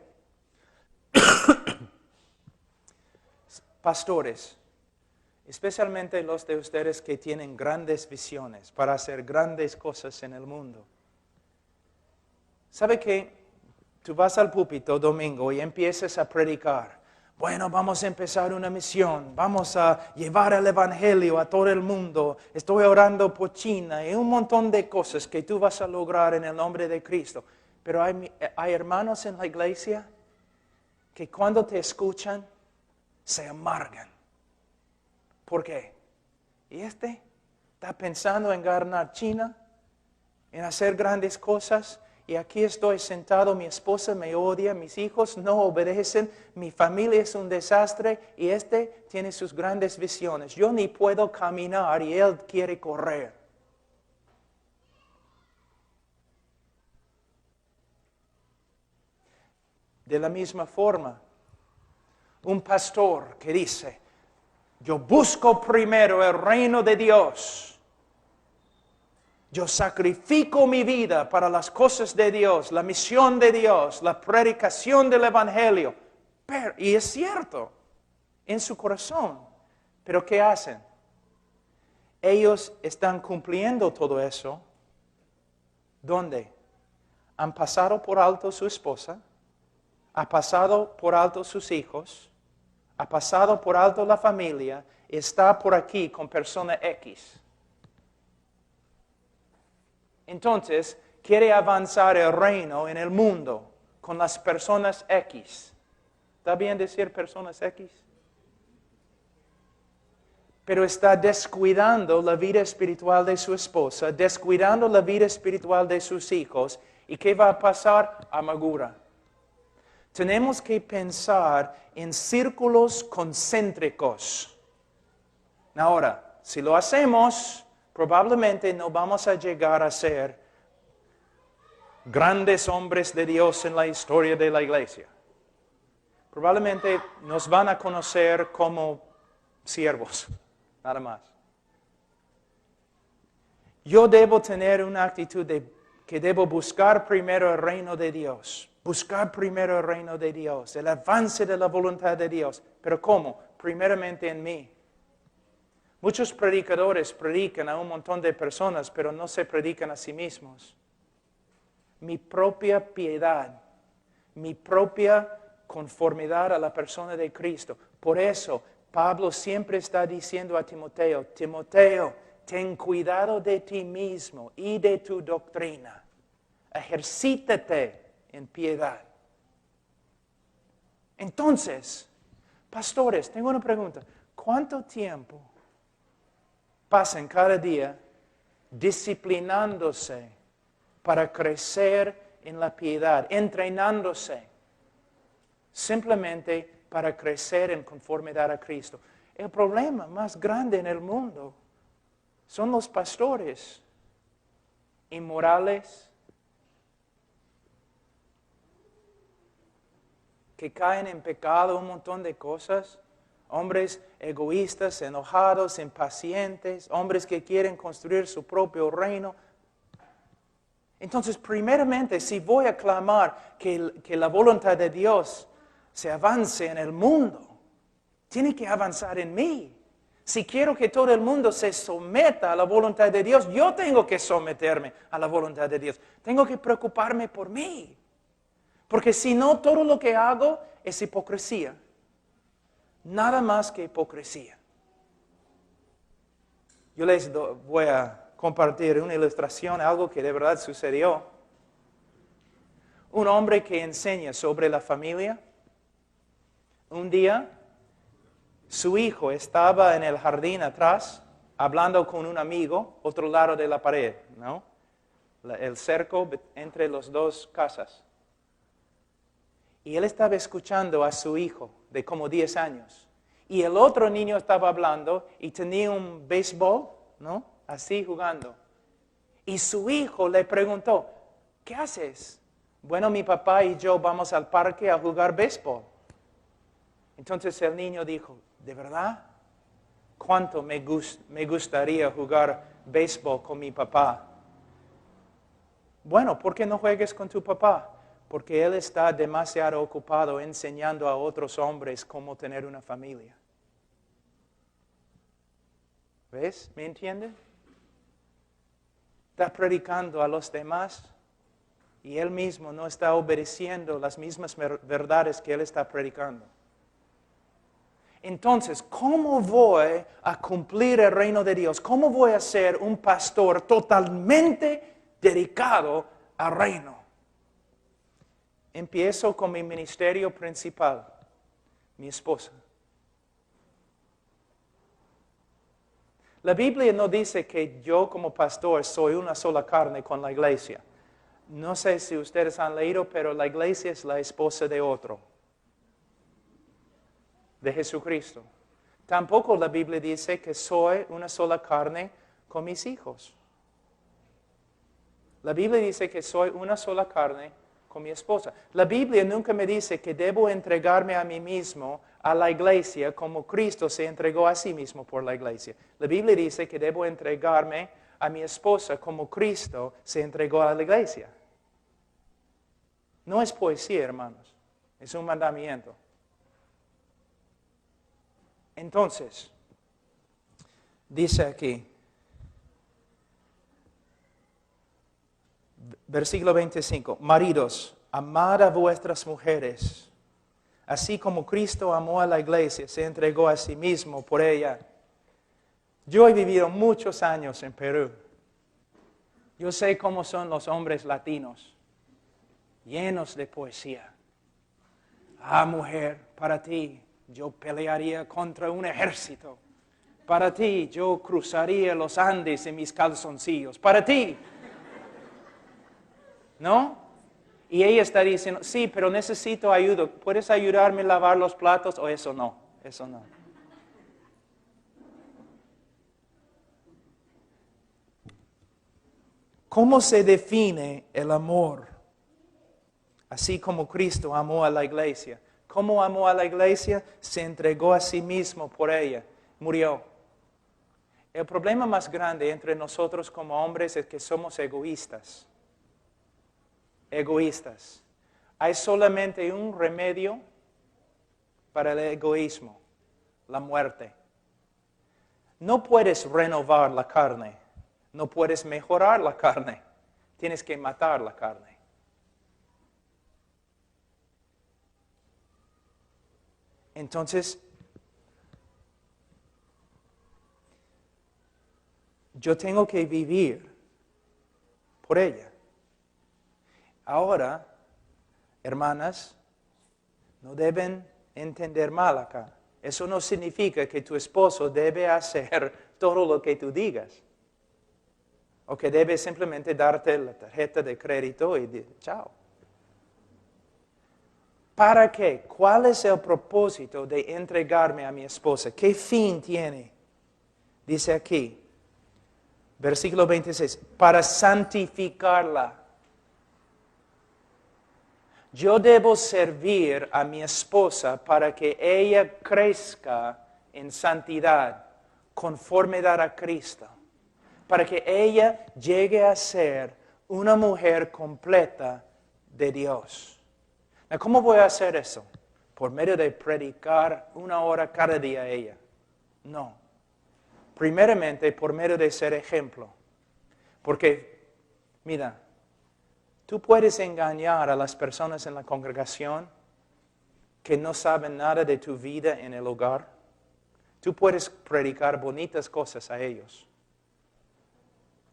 Pastores, especialmente los de ustedes que tienen grandes visiones para hacer grandes cosas en el mundo. ¿Sabe qué? Tú vas al púlpito domingo y empiezas a predicar. Bueno, vamos a empezar una misión, vamos a llevar el evangelio a todo el mundo. Estoy orando por China y un montón de cosas que tú vas a lograr en el nombre de Cristo. Pero hay hermanos en la iglesia que cuando te escuchan se amargan. ¿Por qué? ¿Y este está pensando en ganar China, en hacer grandes cosas? Y aquí estoy sentado, mi esposa me odia, mis hijos no obedecen, mi familia es un desastre y este tiene sus grandes visiones. Yo ni puedo caminar y él quiere correr. De la misma forma, un pastor que dice, yo busco primero el reino de Dios. Yo sacrifico mi vida para las cosas de Dios, la misión de Dios, la predicación del evangelio. Y es cierto, en su corazón. Pero ¿qué hacen? Ellos están cumpliendo todo eso. ¿Dónde? Han pasado por alto su esposa, ha pasado por alto sus hijos, ha pasado por alto la familia, está por aquí con persona X. Entonces, quiere avanzar el reino en el mundo con las personas X. ¿Está bien decir personas X? Pero está descuidando la vida espiritual de su esposa, descuidando la vida espiritual de sus hijos. ¿Y qué va a pasar? Amargura. Tenemos que pensar en círculos concéntricos. Ahora, si lo hacemos, probablemente no vamos a llegar a ser grandes hombres de Dios en la historia de la iglesia. Probablemente nos van a conocer como siervos, nada más. Yo debo tener una actitud de que debo buscar primero el reino de Dios. Buscar primero el reino de Dios, el avance de la voluntad de Dios. ¿Pero cómo? Primeramente en mí. Muchos predicadores predican a un montón de personas, pero no se predican a sí mismos. Mi propia piedad, mi propia conformidad a la persona de Cristo. Por eso, Pablo siempre está diciendo a Timoteo, Timoteo, ten cuidado de ti mismo y de tu doctrina. Ejercítate en piedad. Entonces, pastores, tengo una pregunta. ¿Cuánto tiempo pasan cada día disciplinándose para crecer en la piedad, entrenándose simplemente para crecer en conformidad a Cristo? El problema más grande en el mundo son los pastores inmorales que caen en pecado, un montón de cosas. Hombres egoístas, enojados, impacientes, hombres que quieren construir su propio reino. Entonces, primeramente, si voy a clamar que la voluntad de Dios se avance en el mundo, tiene que avanzar en mí. Si quiero que todo el mundo se someta a la voluntad de Dios, yo tengo que someterme a la voluntad de Dios. Tengo que preocuparme por mí. Porque si no, todo lo que hago es hipocresía. Nada más que hipocresía. Yo les voy a compartir una ilustración, algo que de verdad sucedió. Un hombre que enseña sobre la familia. Un día, su hijo estaba en el jardín atrás, hablando con un amigo, otro lado de la pared, ¿no? El cerco entre las dos casas. Y él estaba escuchando a su hijo de como 10 años. Y el otro niño estaba hablando y tenía un béisbol, ¿no? Así jugando. Y su hijo le preguntó, ¿qué haces? Bueno, mi papá y yo vamos al parque a jugar béisbol. Entonces el niño dijo, ¿de verdad? ¿Cuánto me gustaría jugar béisbol con mi papá? Bueno, ¿por qué no juegues con tu papá? Porque él está demasiado ocupado enseñando a otros hombres cómo tener una familia. ¿Ves? ¿Me entienden? Está predicando a los demás y él mismo no está obedeciendo las mismas verdades que él está predicando. Entonces, ¿cómo voy a cumplir el reino de Dios? ¿Cómo voy a ser un pastor totalmente dedicado al reino? Empiezo con mi ministerio principal, mi esposa. La Biblia no dice que yo como pastor soy una sola carne con la iglesia. No sé si ustedes han leído, pero la iglesia es la esposa de otro, de Jesucristo. Tampoco la Biblia dice que soy una sola carne con mis hijos. La Biblia dice que soy una sola carne con mi esposa. La Biblia nunca me dice que debo entregarme a mí mismo a la iglesia como Cristo se entregó a sí mismo por la iglesia. La Biblia dice que debo entregarme a mi esposa como Cristo se entregó a la iglesia. No es poesía, hermanos. Es un mandamiento. Entonces, dice aquí, versículo 25, maridos, amad a vuestras mujeres, así como Cristo amó a la iglesia, se entregó a sí mismo por ella. Yo he vivido muchos años en Perú. Yo sé cómo son los hombres latinos, llenos de poesía. Ah, mujer, para ti yo pelearía contra un ejército. Para ti yo cruzaría los Andes en mis calzoncillos. Para ti. ¿No? Y ella está diciendo, sí, pero necesito ayuda. ¿Puedes ayudarme a lavar los platos? O eso no, eso no. ¿Cómo se define el amor? Así como Cristo amó a la iglesia. ¿Cómo amó a la iglesia? Se entregó a sí mismo por ella. Murió. El problema más grande entre nosotros como hombres es que somos egoístas. Egoístas. Hay solamente un remedio para el egoísmo, la muerte. No puedes renovar la carne, no puedes mejorar la carne, tienes que matar la carne. Entonces, yo tengo que vivir por ella. Ahora, hermanas, no deben entender mal acá. Eso no significa que tu esposo debe hacer todo lo que tú digas. O que debe simplemente darte la tarjeta de crédito y decir, chao. ¿Para qué? ¿Cuál es el propósito de entregarme a mi esposa? ¿Qué fin tiene? Dice aquí, versículo 26, para santificarla. Yo debo servir a mi esposa para que ella crezca en santidad, conformidad a Cristo. Para que ella llegue a ser una mujer completa de Dios. ¿Cómo voy a hacer eso? ¿Por medio de predicar 1 hora cada día a ella? No. Primeramente, por medio de ser ejemplo. Porque, mira, tú puedes engañar a las personas en la congregación que no saben nada de tu vida en el hogar. Tú puedes predicar bonitas cosas a ellos.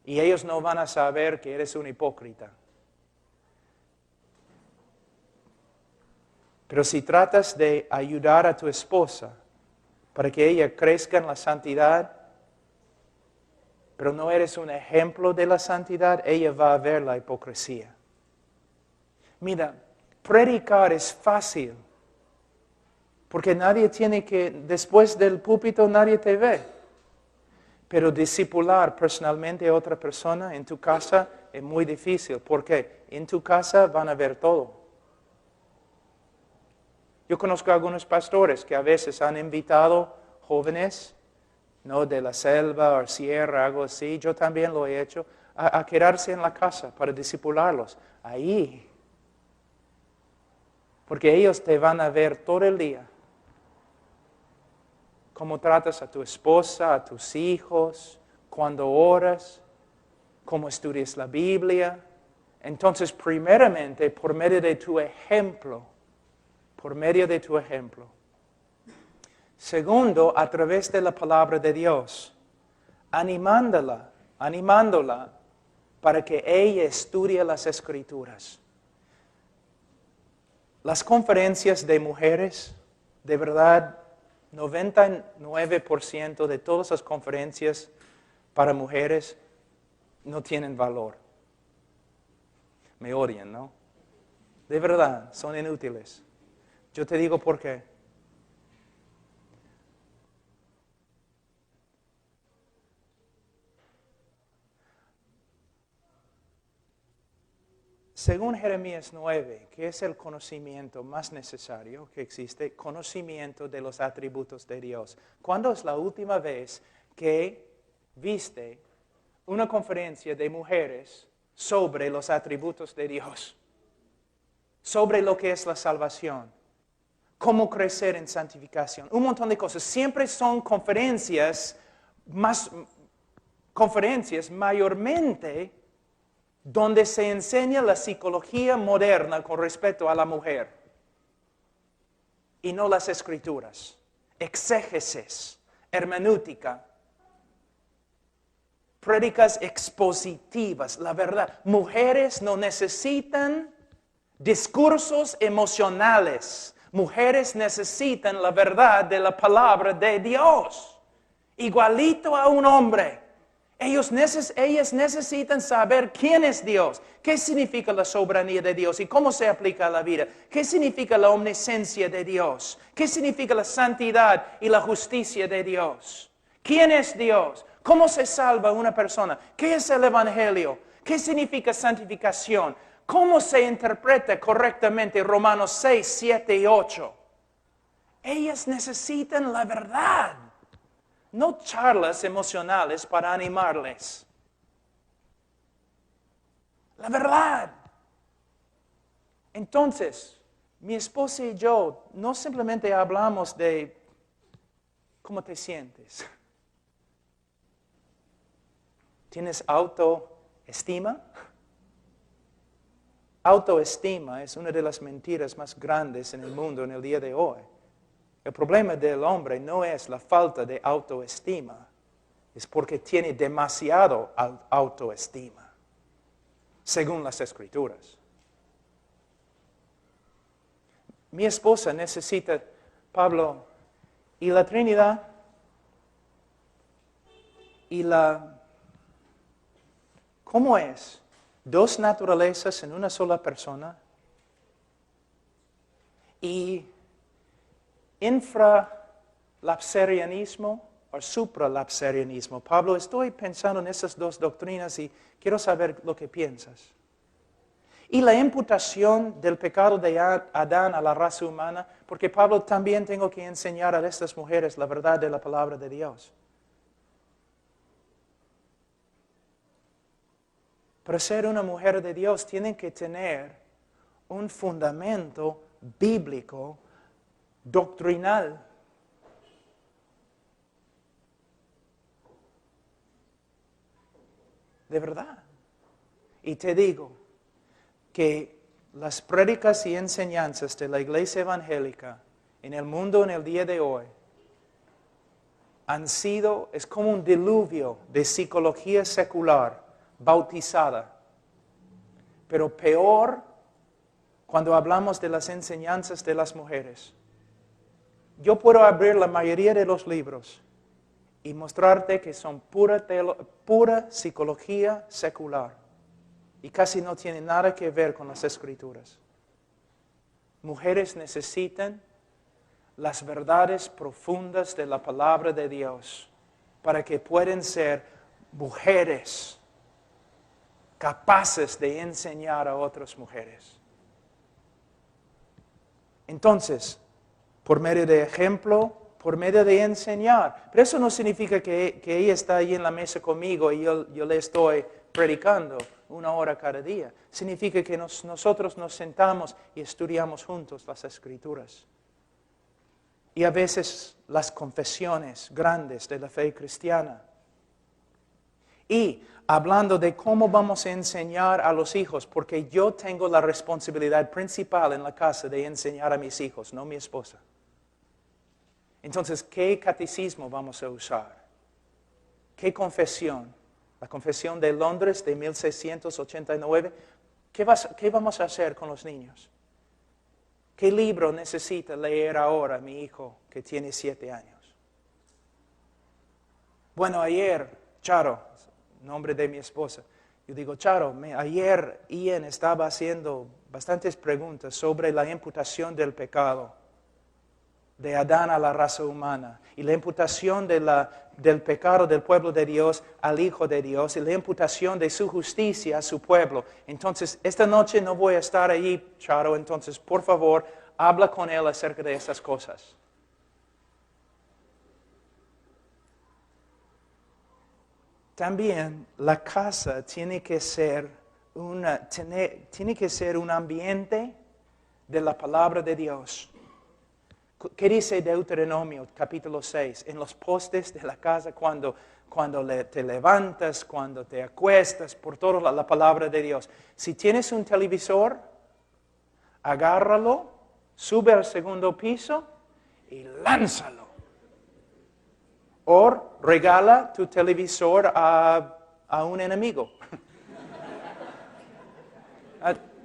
Y ellos no van a saber que eres un hipócrita. Pero si tratas de ayudar a tu esposa para que ella crezca en la santidad, pero no eres un ejemplo de la santidad, ella va a ver la hipocresía. Mira, predicar es fácil, porque nadie tiene que, después del púlpito nadie te ve. Pero discipular personalmente a otra persona en tu casa es muy difícil, porque en tu casa van a ver todo. Yo conozco a algunos pastores que a veces han invitado jóvenes, no de la selva o sierra, algo así. Yo también lo he hecho. a quedarse en la casa para discipularlos. Ahí. Porque ellos te van a ver todo el día. Cómo tratas a tu esposa, a tus hijos, cuando oras, cómo estudias la Biblia. Entonces, primeramente, por medio de tu ejemplo. Por medio de tu ejemplo. Segundo, a través de la palabra de Dios. Animándola para que ella estudie las Escrituras. Las conferencias de mujeres, de verdad, 99% de todas las conferencias para mujeres no tienen valor. Me odian, ¿no? De verdad, son inútiles. Yo te digo por qué. Según Jeremías 9, que es el conocimiento más necesario que existe, conocimiento de los atributos de Dios. ¿Cuándo es la última vez que viste una conferencia de mujeres sobre los atributos de Dios? Sobre lo que es la salvación. Cómo crecer en santificación. Un montón de cosas. Siempre son conferencias mayormente donde se enseña la psicología moderna con respecto a la mujer y no las Escrituras, exégesis, hermenéutica, prédicas expositivas, la verdad. Mujeres no necesitan discursos emocionales, mujeres necesitan la verdad de la palabra de Dios, igualito a un hombre. Ellas necesitan saber quién es Dios, qué significa la soberanía de Dios y cómo se aplica a la vida, qué significa la omnisciencia de Dios, qué significa la santidad y la justicia de Dios, quién es Dios, cómo se salva una persona, qué es el Evangelio, qué significa santificación, cómo se interpreta correctamente Romanos 6, 7 y 8. Ellas necesitan la verdad. No charlas emocionales para animarles. La verdad. Entonces, mi esposa y yo no simplemente hablamos de cómo te sientes. ¿Tienes autoestima? Autoestima es una de las mentiras más grandes en el mundo en el día de hoy. El problema del hombre no es la falta de autoestima, es porque tiene demasiado autoestima, según las Escrituras. Mi esposa necesita, Pablo, y la Trinidad, y ¿cómo es? Dos naturalezas en una sola persona, y infralapsarianismo o supralapsarianismo. Pablo, estoy pensando en esas dos doctrinas y quiero saber lo que piensas. Y la imputación del pecado de Adán a la raza humana, porque Pablo también tengo que enseñar a estas mujeres la verdad de la palabra de Dios. Para ser una mujer de Dios tienen que tener un fundamento bíblico doctrinal. De verdad. Y te digo que las prédicas y enseñanzas de la iglesia evangélica en el mundo en el día de hoy es como un diluvio de psicología secular bautizada. Pero peor cuando hablamos de las enseñanzas de las mujeres. Yo puedo abrir la mayoría de los libros y mostrarte que son pura psicología secular y casi no tienen nada que ver con las Escrituras. Mujeres necesitan las verdades profundas de la palabra de Dios para que puedan ser mujeres capaces de enseñar a otras mujeres. Entonces, por medio de ejemplo, por medio de enseñar. Pero eso no significa que ella está ahí en la mesa conmigo y yo le estoy predicando 1 hora cada día. Significa que nosotros nos sentamos y estudiamos juntos las Escrituras. Y a veces las confesiones grandes de la fe cristiana. Y hablando de cómo vamos a enseñar a los hijos, porque yo tengo la responsabilidad principal en la casa de enseñar a mis hijos, no mi esposa. Entonces, ¿qué catecismo vamos a usar? ¿Qué confesión? La confesión de Londres de 1689. ¿Qué vamos a hacer con los niños? ¿Qué libro necesita leer ahora mi hijo que tiene 7 años? Bueno, ayer, Charo, nombre de mi esposa, yo digo, Charo, ayer Ian estaba haciendo bastantes preguntas sobre la imputación del pecado de Adán a la raza humana y la imputación del pecado del pueblo de Dios al Hijo de Dios y la imputación de su justicia a su pueblo. Entonces, esta noche no voy a estar allí, Charo, entonces, por favor, habla con él acerca de esas cosas. También la casa tiene que ser un ambiente de la palabra de Dios. ¿Qué dice Deuteronomio capítulo 6? En los postes de la casa, cuando te levantas, cuando te acuestas, por toda la palabra de Dios. Si tienes un televisor, agárralo, sube al segundo piso y lánzalo. O regala tu televisor a un enemigo.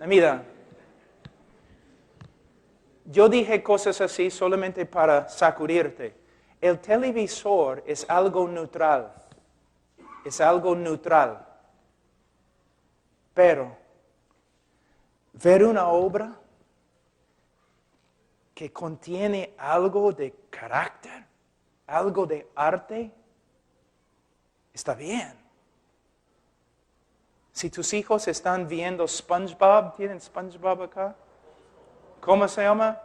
Mira, yo dije cosas así solamente para sacudirte. El televisor es algo neutral. Es algo neutral. Pero ver una obra que contiene algo de carácter, algo de arte, está bien. Si tus hijos están viendo SpongeBob, ¿tienen SpongeBob acá? ¿Cómo se llama?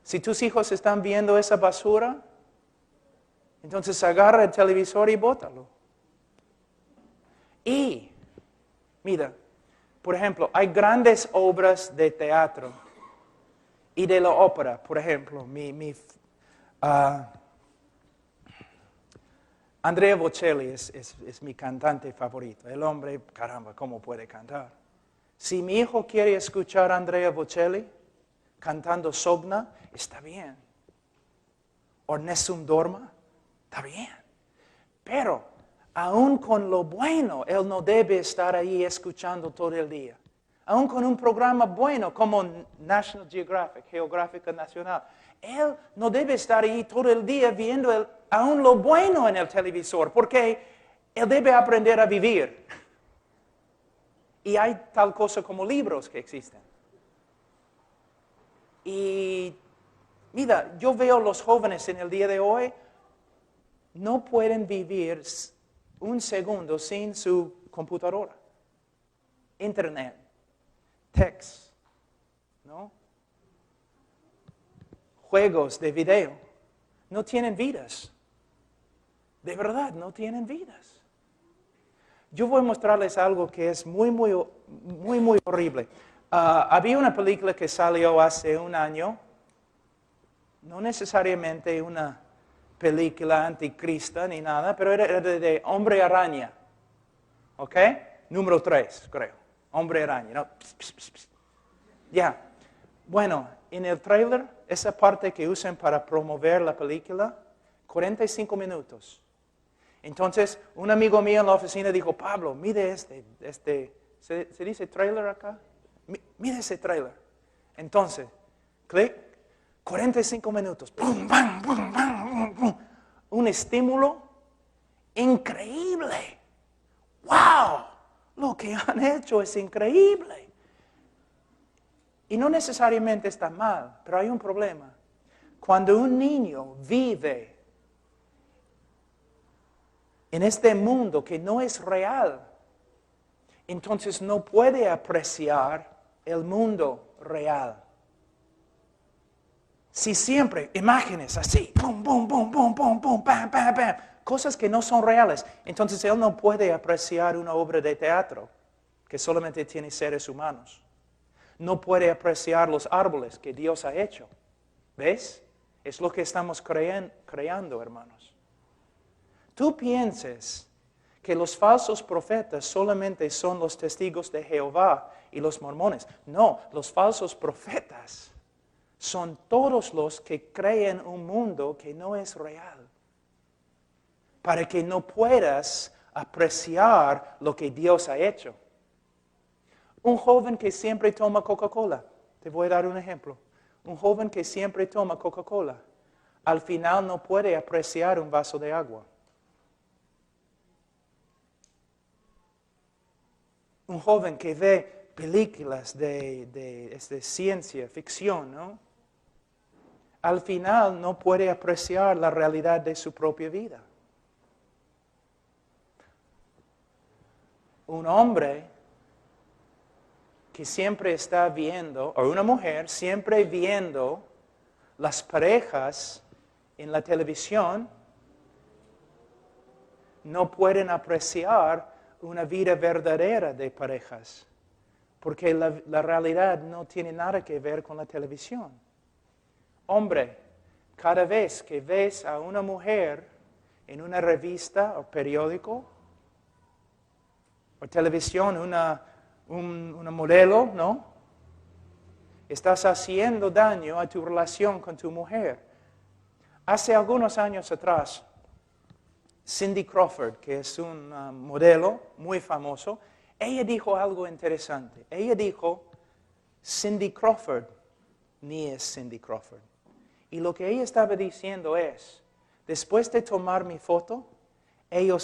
Si tus hijos están viendo esa basura, entonces agarra el televisor y bótalo. Y, mira, por ejemplo, hay grandes obras de teatro y de la ópera. Por ejemplo, Andrea Bocelli es mi cantante favorito. El hombre, caramba, ¿cómo puede cantar? Si mi hijo quiere escuchar a Andrea Bocelli cantando Sogna, está bien. O Nessun Dorma, está bien. Pero, aún con lo bueno, él no debe estar ahí escuchando todo el día. Aún con un programa bueno como National Geographic, Geográfica Nacional, él no debe estar ahí todo el día viendo aún lo bueno en el televisor, porque él debe aprender a vivir. Y hay tal cosa como libros que existen. Y mira, yo veo los jóvenes en el día de hoy, no pueden vivir un segundo sin su computadora, internet, text, ¿no? Juegos de video. No tienen vidas. De verdad, no tienen vidas. Yo voy a mostrarles algo que es muy horrible. Había una película que salió hace un año, no necesariamente una película anticrista ni nada, pero era de Hombre Araña. ¿Ok? Número 3, creo. Hombre Araña. ¿No? Ya. Bueno, en el trailer, esa parte que usan para promover la película, 45 minutos. Entonces, un amigo mío en la oficina dijo, Pablo, mire ¿se dice trailer acá? Mire ese trailer. Entonces, clic, 45 minutos. Pum, bam, pum, bam, pum, pum. Un estímulo increíble. ¡Wow! Lo que han hecho es increíble. Y no necesariamente está mal, pero hay un problema. Cuando un niño vive en este mundo que no es real, entonces no puede apreciar el mundo real. Si siempre imágenes así, pum, pum, pum, pum, pum, pum, pam, pam, pam, cosas que no son reales. Entonces él no puede apreciar una obra de teatro que solamente tiene seres humanos. No puede apreciar los árboles que Dios ha hecho. ¿Ves? Es lo que estamos creando, hermanos. Tú pienses que los falsos profetas solamente son los testigos de Jehová y los mormones. No, los falsos profetas son todos los que creen un mundo que no es real. Para que no puedas apreciar lo que Dios ha hecho. Un joven que siempre toma Coca-Cola, te voy a dar un ejemplo. Un joven que siempre toma Coca-Cola, al final no puede apreciar un vaso de agua. Un joven que ve películas de ciencia ficción, ¿no? Al final no puede apreciar la realidad de su propia vida. Un hombre que siempre está viendo, o una mujer siempre viendo las parejas en la televisión, no pueden apreciar una vida verdadera de parejas, porque la realidad no tiene nada que ver con la televisión. Hombre, cada vez que ves a una mujer en una revista o periódico, o televisión, una modelo, ¿no? Estás haciendo daño a tu relación con tu mujer. Hace algunos años atrás, Cindy Crawford, que es una modelo muy famoso, ella dijo algo interesante. Ella dijo, Cindy Crawford ni es Cindy Crawford. Y lo que ella estaba diciendo es, después de tomar mi foto, ellos